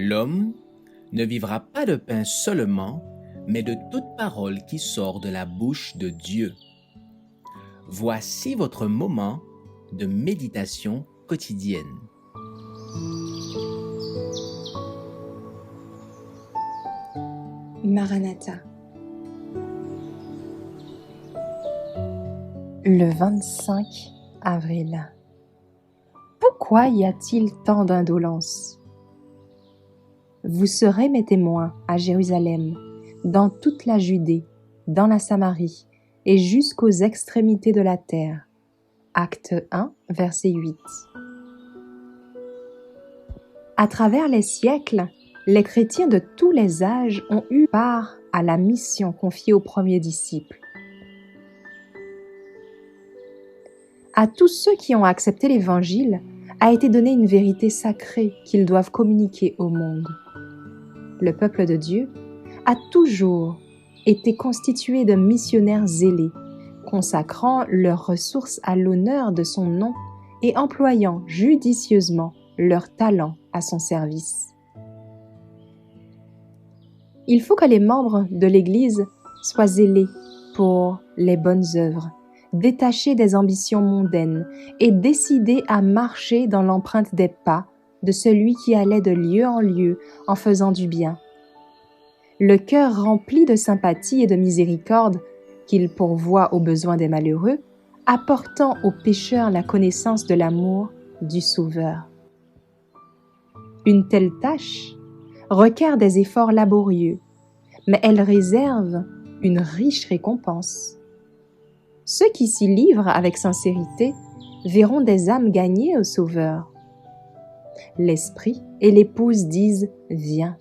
L'homme ne vivra pas de pain seulement, mais de toute parole qui sort de la bouche de Dieu. Voici votre moment de méditation quotidienne. Maranatha. Le 25 avril. Pourquoi y a-t-il tant d'indolence ? Vous serez mes témoins à Jérusalem, dans toute la Judée, dans la Samarie et jusqu'aux extrémités de la terre. Acte 1, verset 8. À travers les siècles, les chrétiens de tous les âges ont eu part à la mission confiée aux premiers disciples. À tous ceux qui ont accepté l'Évangile a été donnée une vérité sacrée qu'ils doivent communiquer au monde. Le peuple de Dieu a toujours été constitué de missionnaires zélés, consacrant leurs ressources à l'honneur de son nom et employant judicieusement leurs talents à son service. Il faut que les membres de l'Église soient zélés pour les bonnes œuvres, détachés des ambitions mondaines et décidés à marcher dans l'empreinte des pas de celui qui allait de lieu en lieu en faisant du bien. Le cœur rempli de sympathie et de miséricorde, qu'il pourvoit aux besoins des malheureux, apportant aux pécheurs la connaissance de l'amour du Sauveur. Une telle tâche requiert des efforts laborieux, mais elle réserve une riche récompense. Ceux qui s'y livrent avec sincérité verront des âmes gagnées au Sauveur. L'Esprit et l'Épouse disent « Viens »,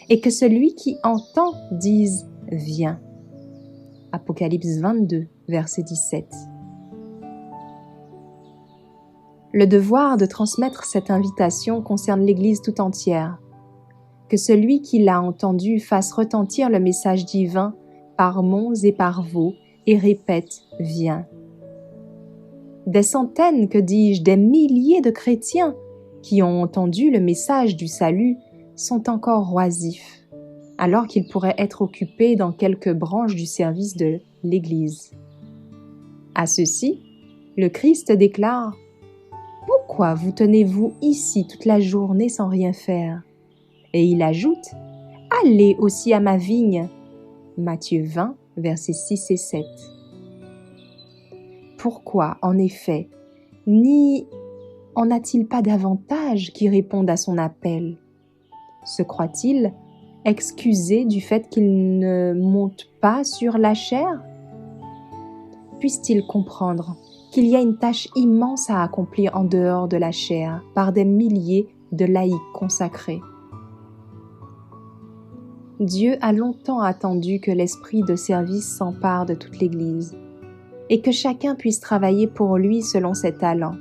et que celui qui entend dise « Viens ». Apocalypse 22, verset 17. Le devoir de transmettre cette invitation concerne l'Église tout entière. Que celui qui l'a entendu fasse retentir le message divin par monts et par vaux et répète « Viens ». Des centaines, que dis-je, des milliers de chrétiens qui ont entendu le message du salut sont encore oisifs, alors qu'ils pourraient être occupés dans quelque branche du service de l'Église. À ceci, le Christ déclare « Pourquoi vous tenez-vous ici toute la journée sans rien faire ?» Et il ajoute « Allez aussi à ma vigne » Matthieu 20, versets 6 et 7. Pourquoi, en effet, n'y en a-t-il pas davantage qui répondent à son appel ? Se croit-il excusé du fait qu'il ne monte pas sur la chair ? Puisse-t-il comprendre qu'il y a une tâche immense à accomplir en dehors de la chair par des milliers de laïcs consacrés ? Dieu a longtemps attendu que l'esprit de service s'empare de toute l'Église et que chacun puisse travailler pour lui selon ses talents.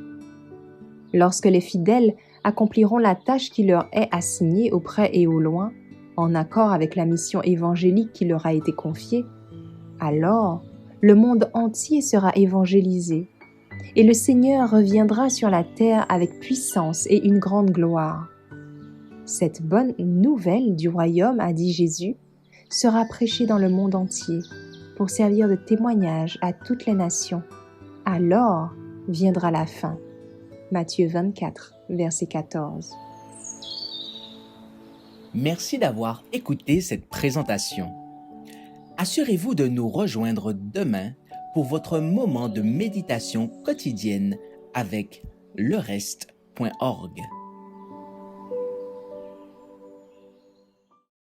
Lorsque les fidèles accompliront la tâche qui leur est assignée au près et au loin, en accord avec la mission évangélique qui leur a été confiée, alors le monde entier sera évangélisé et le Seigneur reviendra sur la terre avec puissance et une grande gloire. Cette bonne nouvelle du royaume, a dit Jésus, sera prêchée dans le monde entier pour servir de témoignage à toutes les nations. Alors viendra la fin. Matthieu 24, verset 14. Merci d'avoir écouté cette présentation. Assurez-vous de nous rejoindre demain pour votre moment de méditation quotidienne avec lereste.org.